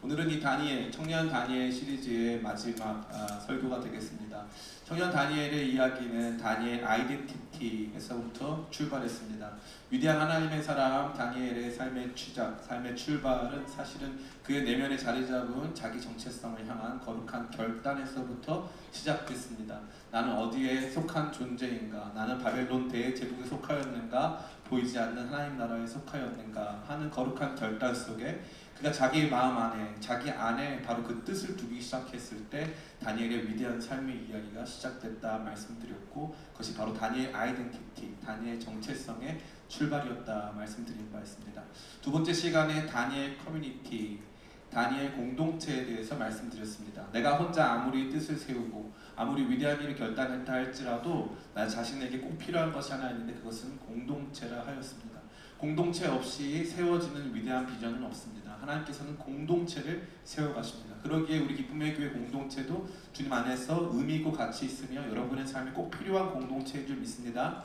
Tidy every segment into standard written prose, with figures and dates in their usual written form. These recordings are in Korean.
오늘은 이 다니엘, 청년 다니엘 시리즈의 마지막 설교가 되겠습니다. 청년 다니엘의 이야기는 다니엘 아이덴티티에서부터 출발했습니다. 위대한 하나님의 사람 다니엘의 삶의 시작, 삶의 출발은 사실은 그의 내면에 자리 잡은 자기 정체성을 향한 거룩한 결단에서부터 시작됐습니다. 나는 어디에 속한 존재인가? 나는 바벨론 대제국에 속하였는가? 보이지 않는 하나님 나라에 속하였는가? 하는 거룩한 결단 속에 그가 자기 마음 안에, 자기 안에 바로 그 뜻을 두기 시작했을 때 다니엘의 위대한 삶의 이야기가 시작됐다 말씀드렸고, 그것이 바로 다니엘 아이덴티티, 다니엘 정체성의 출발이었다 말씀드린 바 있습니다. 두 번째 시간에 다니엘 커뮤니티, 다니엘 공동체에 대해서 말씀드렸습니다. 내가 혼자 아무리 뜻을 세우고 아무리 위대한 일을 결단했다 할지라도 나 자신에게 꼭 필요한 것이 하나 있는데 그것은 공동체라 하였습니다. 공동체 없이 세워지는 위대한 비전은 없습니다. 하나님께서는 공동체를 세워가십니다. 그러기에 우리 기쁨의 교회 공동체도 주님 안에서 의미 있고 가치 있으며 여러분의 삶에 꼭 필요한 공동체인 줄 믿습니다.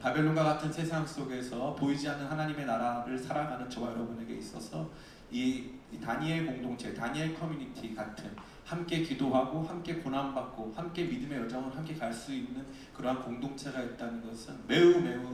바벨론과 같은 세상 속에서 보이지 않는 하나님의 나라를 살아가는 저와 여러분에게 있어서 이 다니엘 공동체, 다니엘 커뮤니티 같은 함께 기도하고 함께 고난받고 함께 믿음의 여정을 함께 갈 수 있는 그러한 공동체가 있다는 것은 매우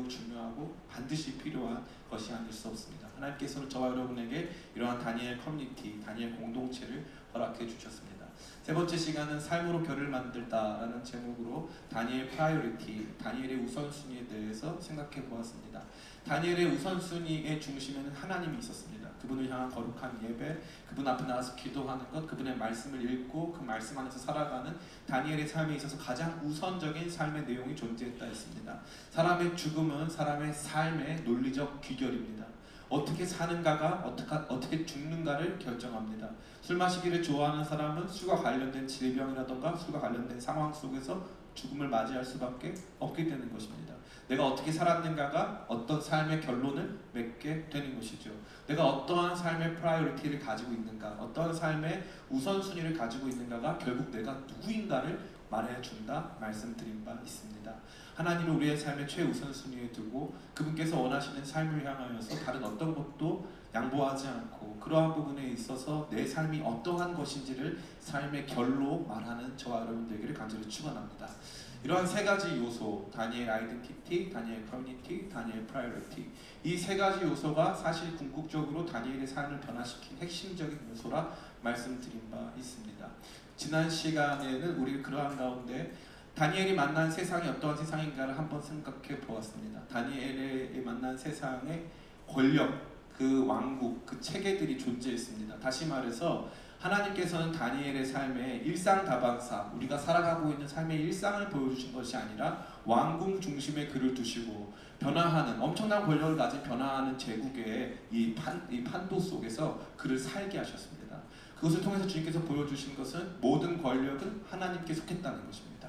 중요하고 반드시 필요한 것이 아닐 수 없습니다. 하나님께서는 저와 여러분에게 이러한 다니엘 커뮤니티, 다니엘 공동체를 허락해 주셨습니다. 세 번째 시간은 삶으로 결을 만들다라는 제목으로 다니엘 프라이어리티, 다니엘의 우선순위에 대해서 생각해 보았습니다. 다니엘의 우선순위의 중심에는 하나님이 있었습니다. 그분을 향한 거룩한 예배, 그분 앞에 나가서 기도하는 것, 그분의 말씀을 읽고 그 말씀 안에서 살아가는 다니엘의 삶에 있어서 가장 우선적인 삶의 내용이 존재했다 했습니다. 사람의 죽음은 사람의 삶의 논리적 귀결입니다. 어떻게 사는가가 어떻게 죽는가를 결정합니다. 술 마시기를 좋아하는 사람은 술과 관련된 질병이라던가 술과 관련된 상황 속에서 죽음을 맞이할 수밖에 없게 되는 것입니다. 내가 어떻게 살았는가가 어떤 삶의 결론을 맺게 되는 것이죠. 내가 어떠한 삶의 프라이어리티를 가지고 있는가, 어떠한 삶의 우선순위를 가지고 있는가가 결국 내가 누구인가를 말해준다 말씀드린 바 있습니다. 하나님을 우리의 삶의 최우선순위에 두고 그분께서 원하시는 삶을 향하여서 다른 어떤 것도 양보하지 않고 그러한 부분에 있어서 내 삶이 어떠한 것인지를 삶의 결로 말하는 저와 여러분 되기를 간절히 축원합니다. 이러한 세 가지 요소, 다니엘 아이덴티티, 다니엘 커뮤니티, 다니엘 프라이어리티, 이 세 가지 요소가 사실 궁극적으로 다니엘의 삶을 변화시킨 핵심적인 요소라 말씀드린 바 있습니다. 지난 시간에는 우리 그러한 가운데 다니엘이 만난 세상이 어떠한 세상인가를 한번 생각해 보았습니다. 다니엘이 만난 세상의 권력, 그 왕국, 그 체계들이 존재했습니다. 다시 말해서 하나님께서는 다니엘의 삶의 일상다반사, 우리가 살아가고 있는 삶의 일상을 보여주신 것이 아니라 왕궁 중심에 그를 두시고 변화하는, 엄청난 권력을 가진 변화하는 제국의 이 판도 속에서 그를 살게 하셨습니다. 그것을 통해서 주님께서 보여주신 것은 모든 권력은 하나님께 속했다는 것입니다.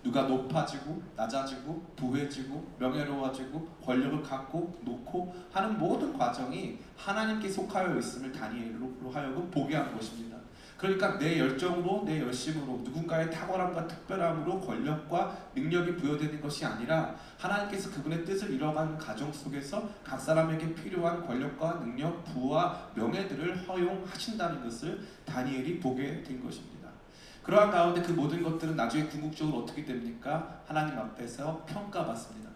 누가 높아지고 낮아지고 부해지고 명예로워지고 권력을 갖고 놓고 하는 모든 과정이 하나님께 속하여 있음을 다니엘로 하여금 보게 한 것입니다. 그러니까 내 열정으로, 내 열심으로, 누군가의 탁월함과 특별함으로 권력과 능력이 부여되는 것이 아니라 하나님께서 그분의 뜻을 이뤄가는 가정 속에서 각 사람에게 필요한 권력과 능력, 부와 명예들을 허용하신다는 것을 다니엘이 보게 된 것입니다. 그러한 가운데 그 모든 것들은 나중에 궁극적으로 어떻게 됩니까? 하나님 앞에서 평가받습니다.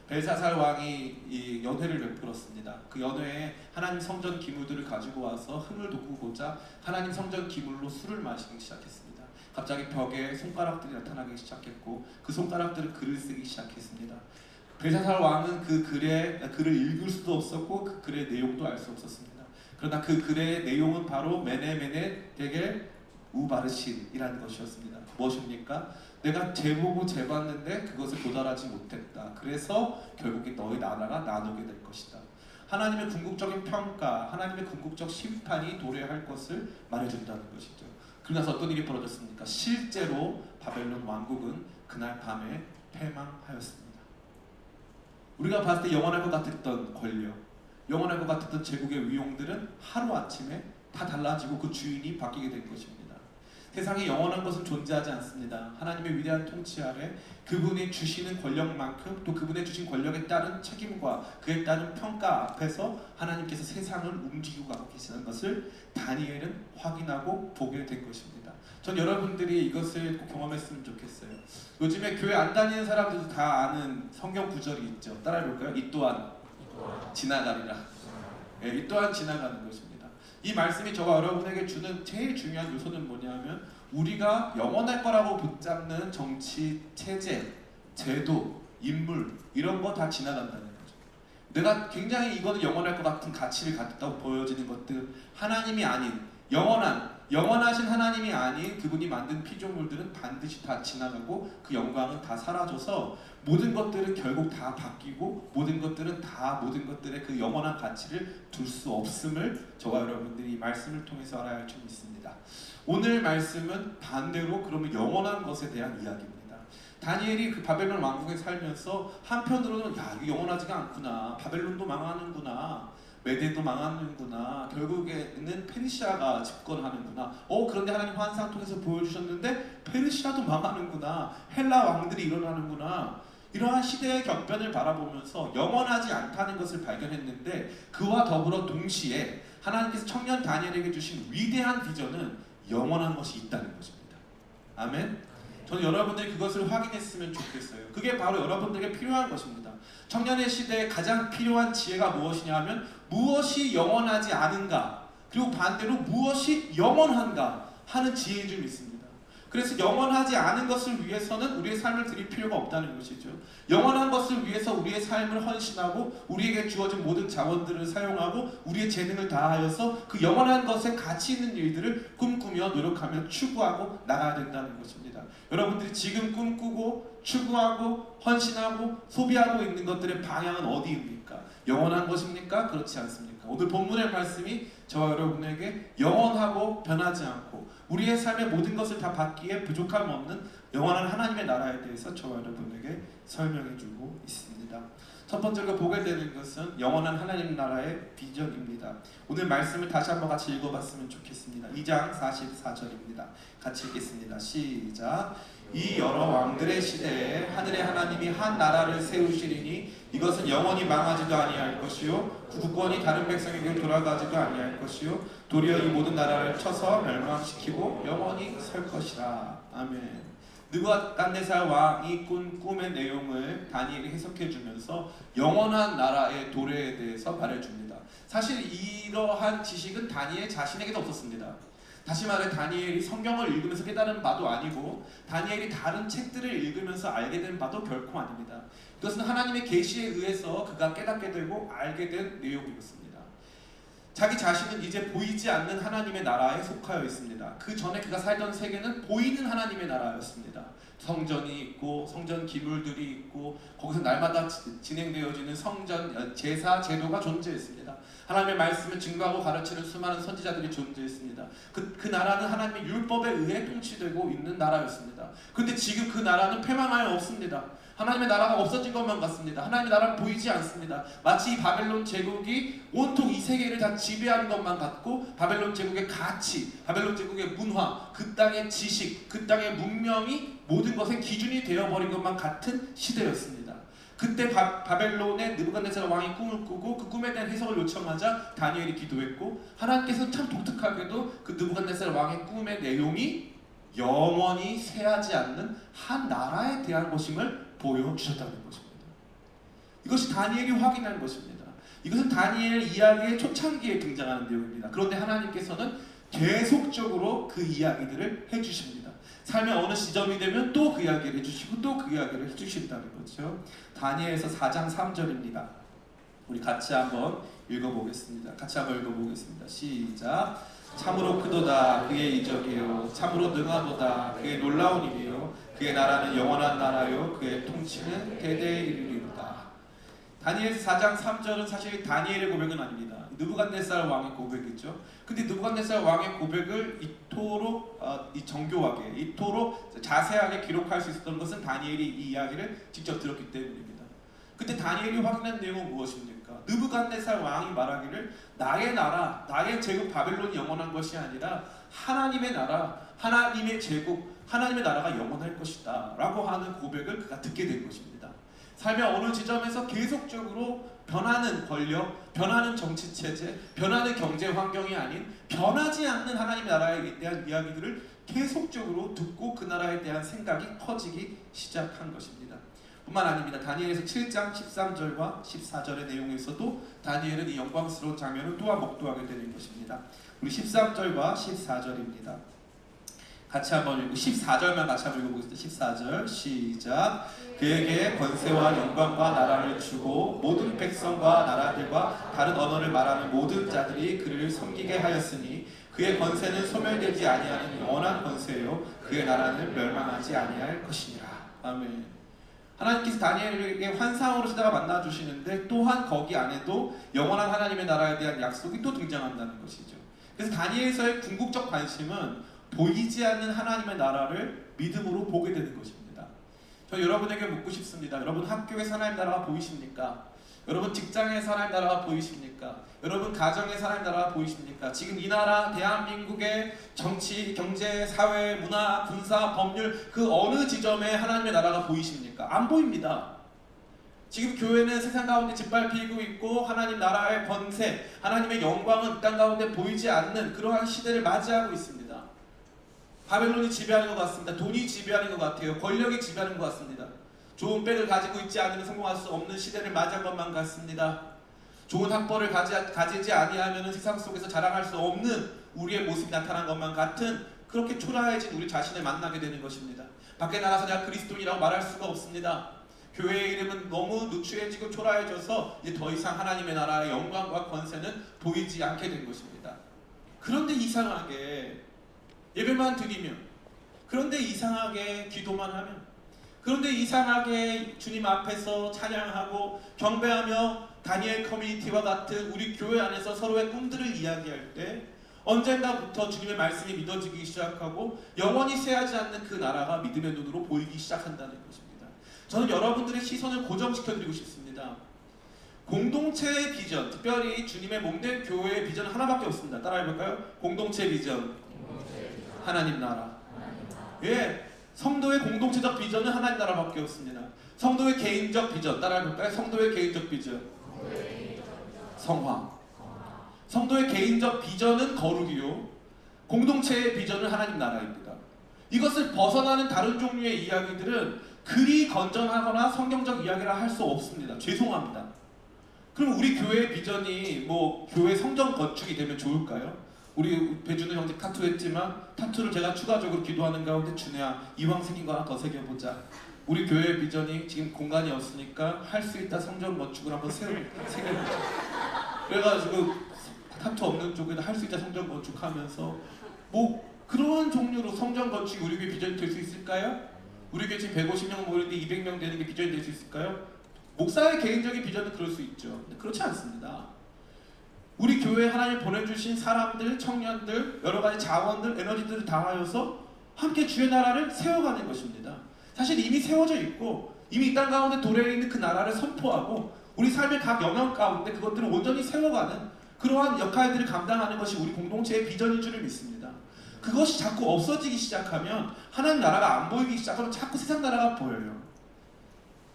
벨사살 왕이 이 연회를 베풀었습니다. 그 연회에 하나님 성전 기물들을 가지고 와서 흥을 돋구고자 하나님 성전 기물로 술을 마시기 시작했습니다. 갑자기 벽에 손가락들이 나타나기 시작했고 그 손가락들은 글을 쓰기 시작했습니다. 벨사살 왕은 그 글을 읽을 수도 없었고 그 글의 내용도 알 수 없었습니다. 그러나 그 글의 내용은 바로 메네 데겔 우바르신이라는 것이었습니다. 무엇입니까? 내가 재보고 재봤는데 그것을 도달하지 못했다. 그래서 결국에 너희 나라가 나누게 될 것이다. 하나님의 궁극적인 평가, 하나님의 궁극적 심판이 도래할 것을 말해준다는 것이죠. 그러나서 어떤 일이 벌어졌습니까? 실제로 바벨론 왕국은 그날 밤에 패망하였습니다. 우리가 봤을 때 영원할 것 같았던 권력, 영원할 것 같았던 제국의 위용들은 하루아침에 다 달라지고 그 주인이 바뀌게 된 것입니다. 세상에 영원한 것은 존재하지 않습니다. 하나님의 위대한 통치 아래 그분이 주시는 권력만큼 또 그분의 주신 권력에 따른 책임과 그에 따른 평가 앞에서 하나님께서 세상을 움직이고 가고 계시는 것을 다니엘은 확인하고 보게 된 것입니다. 전 여러분들이 이것을 꼭 경험했으면 좋겠어요. 요즘에 교회 안 다니는 사람들도 다 아는 성경 구절이 있죠. 따라해볼까요? 이 또한 지나가리라. 예, 이 또한 지나가는 것입니다. 이 말씀이 저와 여러분에게 주는 제일 중요한 요소는 뭐냐면 우리가 영원할 거라고 붙잡는 정치, 체제, 제도, 인물 이런 거 다 지나간다는 거죠. 내가 굉장히 이거는 영원할 것 같은 가치를 갖다고 보여지는 것들 하나님이 아닌 영원하신 하나님이 아닌 그분이 만든 피조물들은 반드시 다 지나가고 그 영광은 다 사라져서 모든 것들은 결국 다 바뀌고 모든 것들은 다 모든 것들의 그 영원한 가치를 둘 수 없음을 저와 여러분들이 이 말씀을 통해서 알아야 할 줄 믿습니다. 오늘 말씀은 반대로 그러면 영원한 것에 대한 이야기입니다. 다니엘이 그 바벨론 왕국에 살면서 한편으로는 야 이거 영원하지가 않구나, 바벨론도 망하는구나, 메대도 망하는구나, 결국에는 페르시아가 집권하는구나. 그런데 하나님 환상 통해서 보여주셨는데 페르시아도 망하는구나, 헬라 왕들이 일어나는구나. 이러한 시대의 격변을 바라보면서 영원하지 않다는 것을 발견했는데 그와 더불어 동시에 하나님께서 청년 다니엘에게 주신 위대한 비전은 영원한 것이 있다는 것입니다. 아멘. 저는 여러분들이 그것을 확인했으면 좋겠어요. 그게 바로 여러분들에게 필요한 것입니다. 청년의 시대에 가장 필요한 지혜가 무엇이냐 하면 무엇이 영원하지 않은가, 그리고 반대로 무엇이 영원한가 하는 지혜인 줄 믿습니다. 그래서 영원하지 않은 것을 위해서는 우리의 삶을 드릴 필요가 없다는 것이죠. 영원한 것을 위해서 우리의 삶을 헌신하고 우리에게 주어진 모든 자원들을 사용하고 우리의 재능을 다하여서 그 영원한 것에 가치 있는 일들을 꿈꾸며 노력하며 추구하고 나가야 된다는 것입니다. 여러분들이 지금 꿈꾸고 추구하고 헌신하고 소비하고 있는 것들의 방향은 어디입니까? 영원한 것입니까? 그렇지 않습니까? 오늘 본문의 말씀이 저와 여러분에게 영원하고 변하지 않고 우리의 삶의 모든 것을 다 받기에 부족함 없는 영원한 하나님의 나라에 대해서 저와 여러분에게 설명해주고 있습니다. 첫 번째로 보게 되는 것은 영원한 하나님 나라의 비전입니다. 오늘 말씀을 다시 한번 같이 읽어봤으면 좋겠습니다. 2장 44절입니다. 같이 읽겠습니다. 시작. 이 여러 왕들의 시대에 하늘의 하나님이 한 나라를 세우시리니 이것은 영원히 망하지도 아니할 것이요 구국권이 다른 백성에게 돌아가지도 아니할 것이요 도리어 이 모든 나라를 쳐서 멸망시키고 영원히 설 것이라. 아멘. 느부갓네살 왕이 꾼 꿈의 내용을 다니엘이 해석해 주면서 영원한 나라의 도래에 대해서 말해줍니다. 사실 이러한 지식은 다니엘 자신에게도 없었습니다. 다시 말해 다니엘이 성경을 읽으면서 깨달은 바도 아니고 다니엘이 다른 책들을 읽으면서 알게 된 바도 결코 아닙니다. 이것은 하나님의 계시에 의해서 그가 깨닫게 되고 알게 된 내용이었습니다. 자기 자신은 이제 보이지 않는 하나님의 나라에 속하여 있습니다. 그 전에 그가 살던 세계는 보이는 하나님의 나라였습니다. 성전이 있고 성전 기물들이 있고 거기서 날마다 진행되어지는 성전 제사 제도가 존재했습니다. 하나님의 말씀을 증거하고 가르치는 수많은 선지자들이 존재했습니다. 그 나라는 하나님의 율법에 의해 통치되고 있는 나라였습니다. 그런데 지금 그 나라는 패망하여 없습니다. 하나님의 나라가 없어진 것만 같습니다. 하나님의 나라는 보이지 않습니다. 마치 이 바벨론 제국이 온통 이 세계를 다 지배하는 것만 같고 바벨론 제국의 가치, 바벨론 제국의 문화, 그 땅의 지식, 그 땅의 문명이 모든 것의 기준이 되어버린 것만 같은 시대였습니다. 그때 바벨론의 느부갓네살 왕이 꿈을 꾸고 그 꿈에 대한 해석을 요청하자 다니엘이 기도했고 하나님께서는 참 독특하게도 그 느부갓네살 왕의 꿈의 내용이 영원히 쇠하지 않는 한 나라에 대한 것임을 보여주셨다는 것입니다. 이것이 다니엘이 확인한 것입니다. 이것은 다니엘 이야기의 초창기에 등장하는 내용입니다. 그런데 하나님께서는 계속적으로 그 이야기들을 해주십니다. 삶의 어느 시점이 되면 또 그 이야기를 해주시고 또 그 이야기를 해주신다는 거죠. 다니엘서 4장 3절입니다. 우리 같이 한번 읽어보겠습니다. 시작. 참으로 크도다 그의 이적이요 참으로 능하도다 그의 놀라운 일이요 그의 나라는 영원한 나라요 그의 통치는 대대에 이르리로다. 다니엘서 4장 3절은 사실 다니엘의 고백은 아닙니다. 느부갓네살 왕의 고백이죠. 근데 느부갓네살 왕의 고백을 이토록 정교하게, 이토록 자세하게 기록할 수 있었던 것은 다니엘이 이 이야기를 직접 들었기 때문입니다. 그때 다니엘이 확인한 내용은 무엇입니까? 느부갓네살 왕이 말하기를 나의 나라, 나의 제국 바벨론이 영원한 것이 아니라 하나님의 나라, 하나님의 제국, 하나님의 나라가 영원할 것이다 라고 하는 고백을 그가 듣게 된 것입니다. 삶의 어느 지점에서 계속적으로 변하는 권력, 변하는 정치체제, 변하는 경제 환경이 아닌 변하지 않는 하나님의 나라에 대한 이야기들을 계속적으로 듣고 그 나라에 대한 생각이 커지기 시작한 것입니다. 뿐만 아닙니다. 다니엘에서 7장 13절과 14절의 내용에서도 다니엘은 이 영광스러운 장면을 또한 목도하게 되는 것입니다. 우리 13절과 14절입니다. 같이 한번 읽고 14절만 같이 한번 읽어보겠습니다. 14절 시작. 그에게 권세와 영광과 나라를 주고 모든 백성과 나라들과 다른 언어를 말하는 모든 자들이 그를 섬기게 하였으니 그의 권세는 소멸되지 아니하는 영원한 권세요 그의 나라는 멸망하지 아니할 것이니라. 아멘. 하나님께서 다니엘에게 환상으로다가 만나주시는데 또한 거기 안에도 영원한 하나님의 나라에 대한 약속이 또 등장한다는 것이죠. 그래서 다니엘서의 궁극적 관심은 보이지 않는 하나님의 나라를 믿음으로 보게 되는 것입니다. 저 여러분에게 묻고 싶습니다. 여러분 학교에서 하나님 나라가 보이십니까? 여러분 직장에서 하나님 나라가 보이십니까? 여러분 가정에서 하나님 나라가 보이십니까? 지금 이 나라 대한민국의 정치, 경제, 사회, 문화, 군사, 법률 그 어느 지점에 하나님의 나라가 보이십니까? 안 보입니다. 지금 교회는 세상 가운데 짓밟히고 있고 하나님 나라의 권세, 하나님의 영광은 이 땅 가운데 보이지 않는 그러한 시대를 맞이하고 있습니다. 바벨론이 지배하는 것 같습니다. 돈이 지배하는 것 같아요. 권력이 지배하는 것 같습니다. 좋은 백을 가지고 있지 않으면 성공할 수 없는 시대를 맞이한 것만 같습니다. 좋은 학벌을 가지지 아니하면 세상 속에서 자랑할 수 없는 우리의 모습이 나타난 것만 같은 그렇게 초라해진 우리 자신을 만나게 되는 것입니다. 밖에 나가서 내가 그리스도인이라고 말할 수가 없습니다. 교회의 이름은 너무 누추해지고 초라해져서 이제 더 이상 하나님의 나라의 영광과 권세는 보이지 않게 된 것입니다. 그런데 이상하게 예배만 드리면, 그런데 이상하게 기도만 하면, 그런데 이상하게 주님 앞에서 찬양하고 경배하며 다니엘 커뮤니티와 같은 우리 교회 안에서 서로의 꿈들을 이야기할 때 언젠가부터 주님의 말씀이 믿어지기 시작하고 영원히 쇠하지 않는 그 나라가 믿음의 눈으로 보이기 시작한다는 것입니다. 저는 여러분들의 시선을 고정시켜드리고 싶습니다. 공동체의 비전, 특별히 주님의 몸된 교회의 비전은 하나밖에 없습니다. 따라해볼까요? 공동체 비전. 하나님 나라. 예, 성도의 공동체적 비전은 하나님 나라밖에 없습니다. 성도의 개인적 비전 따라해볼까요? 성도의 개인적 비전. 성화. 성도의 개인적 비전은 거룩이요. 공동체의 비전은 하나님 나라입니다. 이것을 벗어나는 다른 종류의 이야기들은 그리 건전하거나 성경적 이야기라 할 수 없습니다. 죄송합니다. 그럼 우리 교회의 비전이 뭐 교회 성전 건축이 되면 좋을까요? 우리 배준호 형제 타투 했지만 타투를 제가 추가적으로 기도하는 가운데 준혜야 이왕 생긴 거 하나 더 새겨보자. 우리 교회의 비전이 지금 공간이 없으니까 할 수 있다 성전 건축을 한번 새겨보자. 그래가지고 타투 없는 쪽에다 할 수 있다 성전 건축하면서 뭐 그러한 종류로 성전 건축이 우리 교회 비전이 될 수 있을까요? 우리 교회 지금 150명 모이는데 200명 되는 게 비전이 될 수 있을까요? 목사의 개인적인 비전은 그럴 수 있죠. 근데 그렇지 않습니다. 우리 교회에 하나님 보내주신 사람들, 청년들, 여러가지 자원들, 에너지들을 다하여서 함께 주의 나라를 세워가는 것입니다. 사실 이미 세워져 있고 이미 이 땅 가운데 도래해 있는 그 나라를 선포하고 우리 삶의 각 영역 가운데 그것들을 온전히 세워가는 그러한 역할들을 감당하는 것이 우리 공동체의 비전인 줄을 믿습니다. 그것이 자꾸 없어지기 시작하면 하나님 나라가 안 보이기 시작하면 자꾸 세상 나라가 보여요.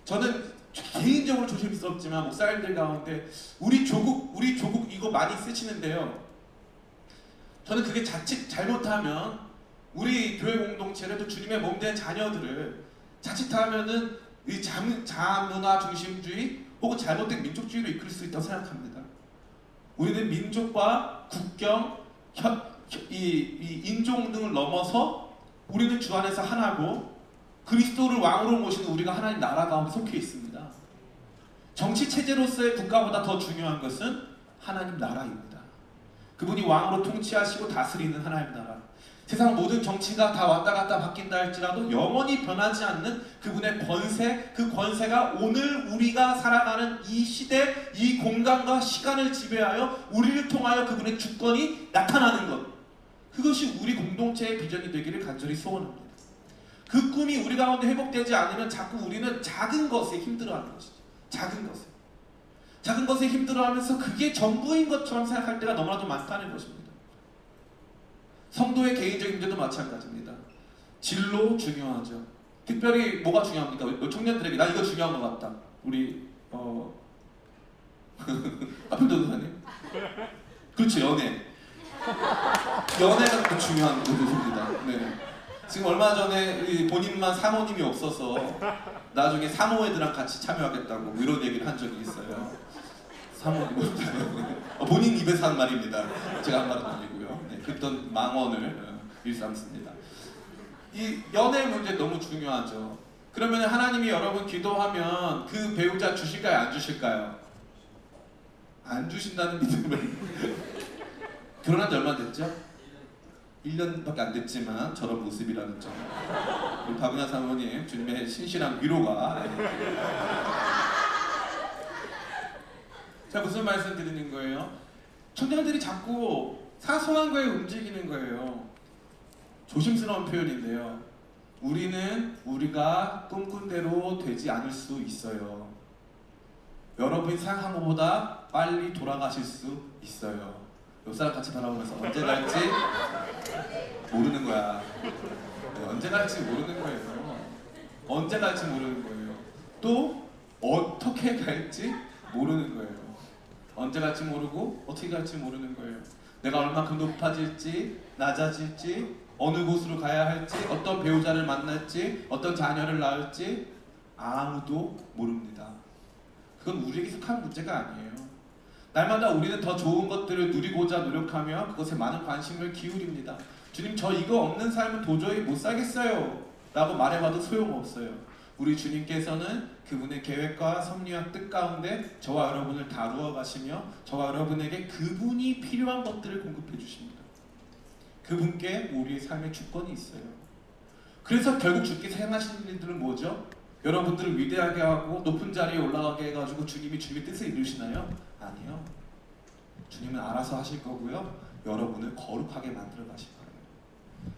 저는 개인적으로 조심스럽지만 목사님들 가운데 우리 조국 이거 많이 쓰시는데요. 저는 그게 자칫 잘못하면 우리 교회 공동체를 또 주님의 몸된 자녀들을 자칫하면은 이 자문화 중심주의 혹은 잘못된 민족주의로 이끌 수 있다고 생각합니다. 우리는 민족과 국경, 이 인종 등을 넘어서 우리는 주 안에서 하나고 그리스도를 왕으로 모시는 우리가 하나님 나라 가운데 속해 있습니다. 정치 체제로서의 국가보다 더 중요한 것은 하나님 나라입니다. 그분이 왕으로 통치하시고 다스리는 하나님 나라. 세상 모든 정치가 다 왔다 갔다 바뀐다 할지라도 영원히 변하지 않는 그분의 권세, 그 권세가 오늘 우리가 살아가는 이 시대, 이 공간과 시간을 지배하여 우리를 통하여 그분의 주권이 나타나는 것. 그것이 우리 공동체의 비전이 되기를 간절히 소원합니다. 그 꿈이 우리 가운데 회복되지 않으면 자꾸 우리는 작은 것에 힘들어하는 것이죠. 작은 것에. 작은 것에 힘들어하면서 그게 전부인 것처럼 생각할 때가 너무나도 많다는 것입니다. 성도의 개인적인 문제도 마찬가지입니다. 진로 중요하죠. 특별히 뭐가 중요합니까? 청년들에게 나 이거 중요한 것 같다. 우리 아픈 변호사님? 그렇죠, 연애. 연애가 그 중요한 것입니다. 네. 지금 얼마 전에 본인만 사모님이 없어서 나중에 사모애들랑 같이 참여하겠다고 이런 얘기를 한 적이 있어요. 사모님 본인 입에서 한 말입니다. 제가 한 말은 아니고요. 네, 그랬던 망언을 일삼습니다. 이 연애 문제 너무 중요하죠. 그러면 하나님이 여러분 기도하면 그 배우자 주실까요? 안 주실까요? 안 주신다는 믿음을 결혼한 지 얼마 됐죠? 1년밖에 안 됐지만 저런 모습이라는 점. 우리 박은하 사모님 주님의 신실한 위로가. 자, 무슨 말씀 드리는 거예요? 청년들이 자꾸 사소한 거에 움직이는 거예요. 조심스러운 표현인데요. 우리는 우리가 꿈꾼 대로 되지 않을 수 있어요. 여러분이 생각한 것보다 빨리 돌아가실 수 있어요. 옆 사람 같이 바라보면서 언제 갈지 모르는 거야. 네, 언제 갈지 모르는 거예요. 언제 갈지 모르는 거예요. 또 어떻게 갈지 모르는 거예요. 언제 갈지 모르고 어떻게 갈지 모르는 거예요. 내가 얼마큼 높아질지 낮아질지 어느 곳으로 가야 할지 어떤 배우자를 만날지 어떤 자녀를 낳을지 아무도 모릅니다. 그건 우리에게 속한 문제가 아니에요. 날마다 우리는 더 좋은 것들을 누리고자 노력하며 그것에 많은 관심을 기울입니다. 주님, 저 이거 없는 삶은 도저히 못 살겠어요 라고 말해봐도 소용없어요. 우리 주님께서는 그분의 계획과 섭리와 뜻 가운데 저와 여러분을 다루어 가시며 저와 여러분에게 그분이 필요한 것들을 공급해 주십니다. 그분께 우리의 삶의 주권이 있어요. 그래서 결국 주께서 행하시는 일들은 뭐죠? 여러분들을 위대하게 하고 높은 자리에 올라가게 해가지고 주님이 주님의 뜻을 이루시나요? 아니요. 주님은 알아서 하실 거고요. 여러분을 거룩하게 만들어 가실 거예요.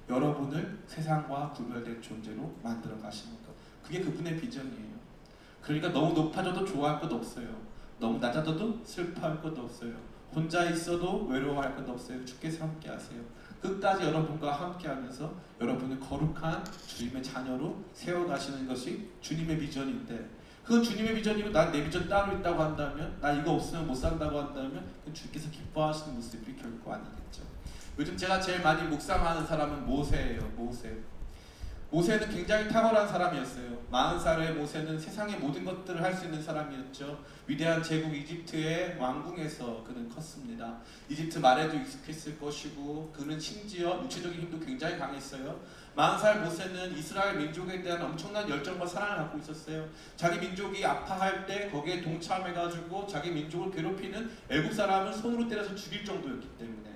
여러분을 세상과 구별된 존재로 만들어 가시는 것. 그게 그분의 비전이에요. 그러니까 너무 높아져도 좋아할 것 없어요. 너무 낮아져도 슬퍼할 것 없어요. 혼자 있어도 외로워할 것 없어요. 주께서 함께 하세요. 끝까지 여러분과 함께하면서 여러분을 거룩한 주님의 자녀로 세워가시는 것이 주님의 비전인데, 그건 주님의 비전이고 난 내 비전 따로 있다고 한다면, 나 이거 없으면 못 산다고 한다면 그건 주께서 기뻐하시는 모습이 결코 아니겠죠. 요즘 제가 제일 많이 묵상하는 사람은 모세예요. 모세는 굉장히 탁월한 사람이었어요. 40살의 모세는 세상의 모든 것들을 할 수 있는 사람이었죠. 위대한 제국 이집트의 왕궁에서 그는 컸습니다. 이집트 말에도 익숙했을 것이고 그는 심지어 육체적인 힘도 굉장히 강했어요. 40살 모세는 이스라엘 민족에 대한 엄청난 열정과 사랑을 갖고 있었어요. 자기 민족이 아파할 때 거기에 동참해가지고 자기 민족을 괴롭히는 애국 사람을 손으로 때려서 죽일 정도였기 때문에,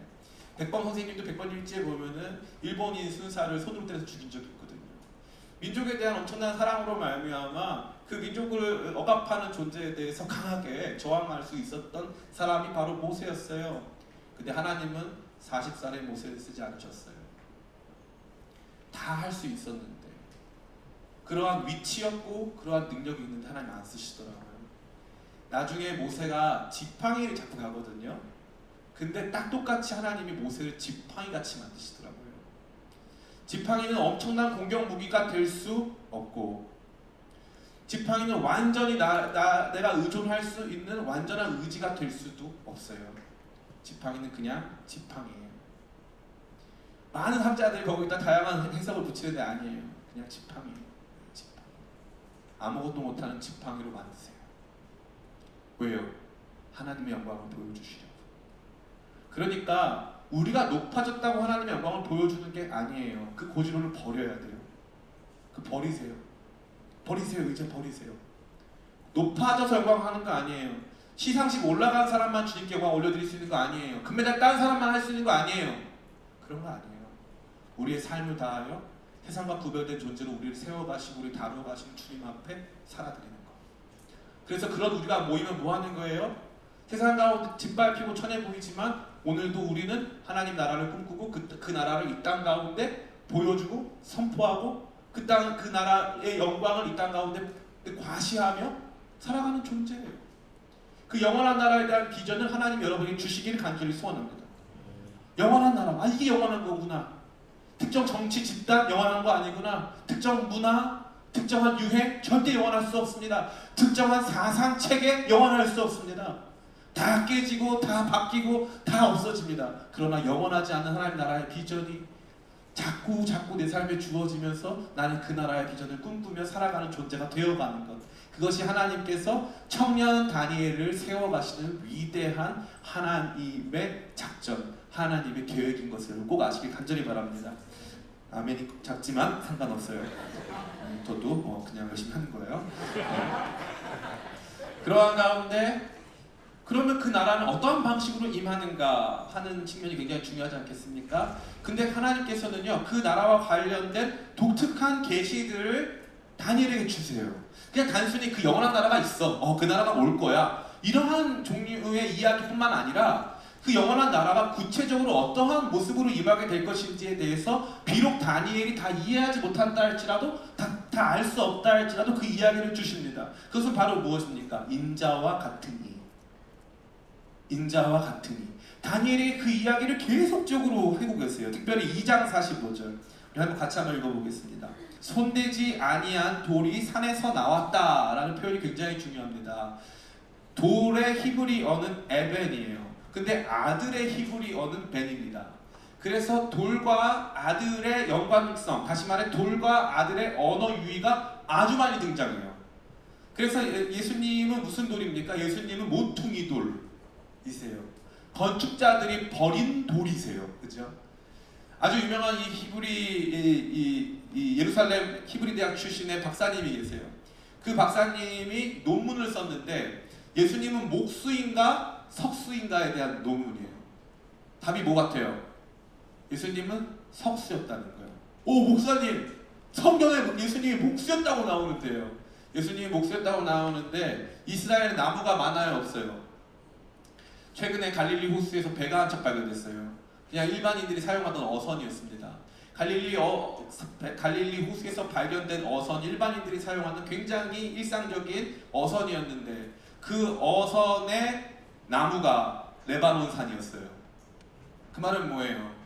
백범 선생님도 백범일지에 보면은 일본인 순사를 손으로 때려서 죽인 적이 있거든요. 민족에 대한 엄청난 사랑으로 말미암아 그 민족을 억압하는 존재에 대해서 강하게 저항할 수 있었던 사람이 바로 모세였어요. 근데 하나님은 40살의 모세를 쓰지 않으셨어요. 다 할 수 있었는데, 그러한 위치였고 그러한 능력이 있는데 하나님 안 쓰시더라고요. 나중에 모세가 지팡이를 잡고 가거든요. 근데 딱 똑같이 하나님이 모세를 지팡이 같이 만드시더라고요. 지팡이는 엄청난 공격 무기가 될 수 없고, 지팡이는 완전히 내가 의존할 수 있는 완전한 의지가 될 수도 없어요. 지팡이는 그냥 지팡이에요. 많은 학자들이 거기다 다양한 해석을 붙이는데 아니에요. 그냥 지팡이에요. 지팡이. 아무것도 못하는 지팡이로 만드세요. 왜요? 하나님의 영광을 보여주시려고. 그러니까 우리가 높아졌다고 하나님의 영광을 보여주는 게 아니에요. 그 고지로를 버려야 돼요. 그 버리세요. 버리세요. 이제 버리세요. 높아져서 영광하는 거 아니에요. 시상식 올라간 사람만 주님께 영광 올려드릴 수 있는 거 아니에요. 금메달 딴 사람만 할 수 있는 거 아니에요. 그런 거 아니에요. 우리의 삶을 다하여 세상과 구별된 존재로 우리를 세워가시고 우리 다루어가시는 주님 앞에 살아드리는 거. 그래서 그런 우리가 모이면 뭐 하는 거예요? 세상 가운데 짓밟히고 천해 보이지만 오늘도 우리는 하나님 나라를 꿈꾸고 그 나라를 이 땅 가운데 보여주고 선포하고 그 나라의 영광을 이 땅 가운데 과시하며 살아가는 존재예요. 그 영원한 나라에 대한 비전을 하나님 여러분이 주시기를 간절히 소원합니다. 영원한 나라, 이게 영원한 거구나. 특정 정치 집단 영원한 거 아니구나. 특정 문화, 특정한 유행 절대 영원할 수 없습니다. 특정한 사상 체계 영원할 수 없습니다. 다 깨지고 다 바뀌고 다 없어집니다. 그러나 영원하지 않는 하나님 나라의 비전이 자꾸 내 삶에 주어지면서 나는 그 나라의 비전을 꿈꾸며 살아가는 존재가 되어가는 것, 그것이 하나님께서 청년 다니엘을 세워가시는 위대한 하나님의 작전, 하나님의 계획인 것을 꼭 아시길 간절히 바랍니다. 아멘이 작지만 상관없어요. 저도 그냥 열심히 하는 거예요. 그러한 가운데 그러면 그 나라는 어떤 방식으로 임하는가 하는 측면이 굉장히 중요하지 않겠습니까? 근데 하나님께서는요, 그 나라와 관련된 독특한 계시들을 다니엘에게 주세요. 그냥 단순히 그 영원한 나라가 있어, 그 나라가 올 거야, 이러한 종류의 이야기뿐만 아니라 그 영원한 나라가 구체적으로 어떠한 모습으로 임하게 될 것인지에 대해서 비록 다니엘이 다 이해하지 못한다 할지라도, 다 알 수 없다 할지라도 그 이야기를 주십니다. 그것은 바로 무엇입니까? 인자와 같으니. 인자와 같으니. 다니엘이 그 이야기를 계속적으로 하고 계세요. 특별히 2장 45절 우리 한번 같이 한번 읽어보겠습니다. 손대지 아니한 돌이 산에서 나왔다 라는 표현이 굉장히 중요합니다. 돌의 히브리어는 에벤이에요. 근데 아들의 히브리어는 벤입니다. 그래서 돌과 아들의 연관성, 다시 말해 돌과 아들의 언어 유희가 아주 많이 등장해요. 그래서 예수님은 무슨 돌입니까? 예수님은 모퉁이 돌이세요. 건축자들이 버린 돌이세요. 그죠? 아주 유명한 이 히브리 예루살렘 히브리 대학 출신의 박사님이 계세요. 그 박사님이 논문을 썼는데 예수님은 목수인가 석수인가에 대한 논문이에요. 답이 뭐 같아요? 예수님은 석수였다는 거예요. 오, 목사님, 성경에 예수님이 목수였다고 나오는데요. 예수님이 목수였다고 나오는데 이스라엘에 나무가 많아요, 없어요? 최근에 갈릴리 호수에서 배가 한 척 발견됐어요. 그냥 일반인들이 사용하던 어선이었습니다. 갈릴리 호수에서 발견된 어선, 일반인들이 사용하는 굉장히 일상적인 어선이었는데 그 어선의 나무가 레바논산이었어요. 그 말은 뭐예요?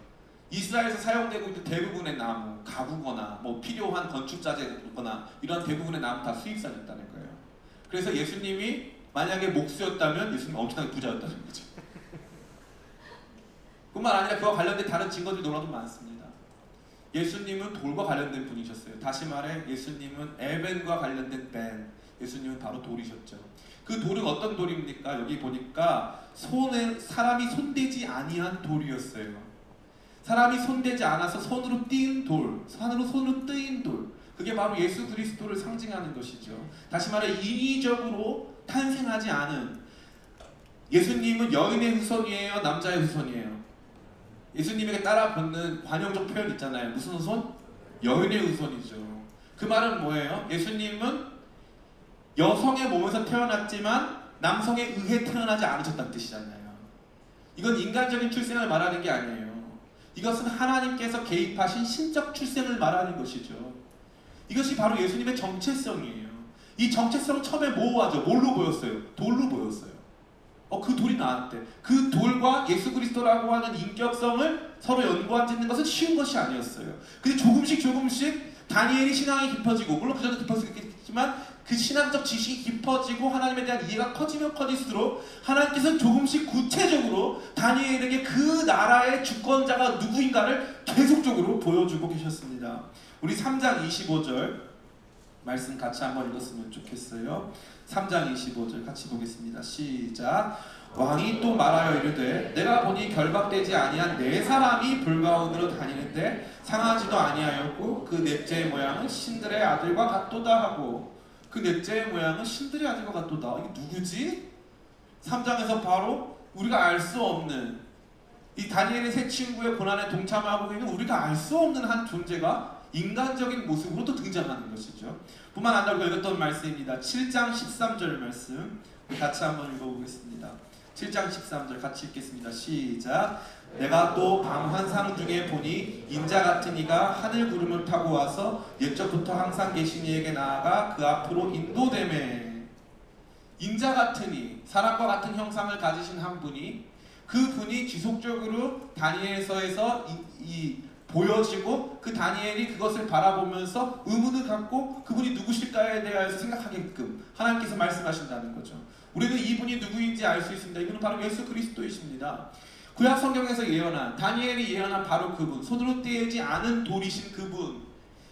이스라엘에서 사용되고 있는 대부분의 나무, 가구거나 필요한 건축자재거나 이런 대부분의 나무 다 수입산이었다는 거예요. 그래서 예수님이 만약에 목수였다면 예수님 엄청나게 부자였다는 거죠. 뿐만 아니라 그와 관련된 다른 증거들이 너무나도 많습니다. 예수님은 돌과 관련된 분이셨어요. 다시 말해 예수님은 에벤과 관련된 벤, 예수님은 바로 돌이셨죠. 그 돌은 어떤 돌입니까? 여기 보니까 사람이 손대지 아니한 돌이었어요. 사람이 손대지 않아서 손으로 띈 돌, 손으로 뜨인 돌, 그게 바로 예수 그리스도를 상징하는 것이죠. 다시 말해 인위적으로 탄생하지 않은, 예수님은 여인의 후손이에요, 남자의 후손이에요? 예수님에게 따라 붙는 관용적 표현 있잖아요. 무슨 후손? 여인의 후손이죠. 그 말은 뭐예요? 예수님은 여성의 몸에서 태어났지만 남성에 의해 태어나지 않으셨다는 뜻이잖아요. 이건 인간적인 출생을 말하는 게 아니에요. 이것은 하나님께서 개입하신 신적 출생을 말하는 것이죠. 이것이 바로 예수님의 정체성이에요. 이 정체성은 처음에 뭐하죠? 뭘로 보였어요? 돌로 보였어요. 그 돌이 나한테, 그 돌과 예수 그리스도라고 하는 인격성을 서로 연관짓는 것은 쉬운 것이 아니었어요. 근데 조금씩 다니엘이 신앙이 깊어지고, 물론 그 전에 깊어지겠지만 그 신앙적 지식이 깊어지고 하나님에 대한 이해가 커지면 커질수록 하나님께서는 조금씩 구체적으로 다니엘에게 그 나라의 주권자가 누구인가를 계속적으로 보여주고 계셨습니다. 우리 3장 25절 말씀 같이 한번 읽었으면 좋겠어요. 3장 25절 같이 보겠습니다. 시작. 왕이 또 말하여 이르되 내가 보니 결박되지 아니한 네 사람이 불가운데로 다니는데 상하지도 아니하였고 그 넷째의 모양은 신들의 아들과 같도다 하고, 그 넷째의 모양은 신들의 아들과 같도다. 이게 누구지? 3장에서 바로 우리가 알 수 없는, 이 다니엘의 세 친구의 고난에 동참하고 있는 우리가 알 수 없는 한 존재가 인간적인 모습으로 또 등장하는 것이죠. 뿐만 아니라 우리가 읽었던 말씀입니다. 7장 13절 말씀 같이 한번 읽어보겠습니다. 7장 13절 같이 읽겠습니다. 시작. 내가 또 밤 환상 중에 보니 인자 같은 이가 하늘 구름을 타고 와서 옛적부터 항상 계신 이에게 나아가 그 앞으로 인도되매. 인자 같으니 사람과 같은 형상을 가지신 한 분이 그분이 지속적으로 다니엘서에서 보여지고 그 다니엘이 그것을 바라보면서 의문을 갖고 그분이 누구실까에 대해서 생각하게끔 하나님께서 말씀하신다는 거죠. 우리는 이분이 누구인지 알 수 있습니다. 이분은 바로 예수 그리스도이십니다. 구약 성경에서 예언한 다니엘이 예언한 바로 그분, 손으로 떼지 않은 돌이신 그분,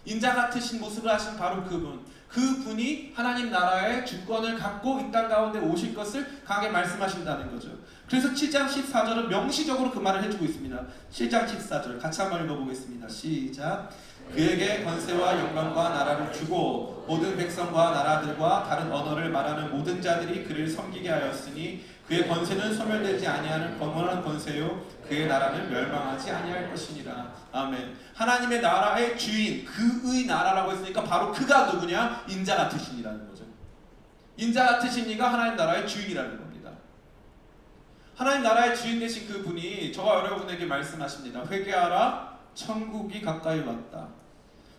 인자 같으신 모습을 하신 바로 그분이 하나님 나라의 주권을 갖고 이 땅 가운데 오실 것을 강하게 말씀하신다는 거죠. 그래서 7장 14절은 명시적으로 그 말을 해주고 있습니다. 7장 14절 같이 한번 읽어보겠습니다. 시작. 그에게 권세와 영광과 나라를 주고 모든 백성과 나라들과 다른 언어를 말하는 모든 자들이 그를 섬기게 하였으니 그의 권세는 소멸되지 아니하는 권원한 권세요 그의 나라는 멸망하지 아니할 것이니라. 아멘. 하나님의 나라의 주인, 그의 나라라고 했으니까 바로 그가 누구냐? 인자 같으신이라는 거죠. 인자 같으신 이가 하나님 나라의 주인이라는 겁니다. 하나님 나라의 주인 되신 그분이 저와 여러분에게 말씀하십니다. 회개하라, 천국이 가까이 왔다.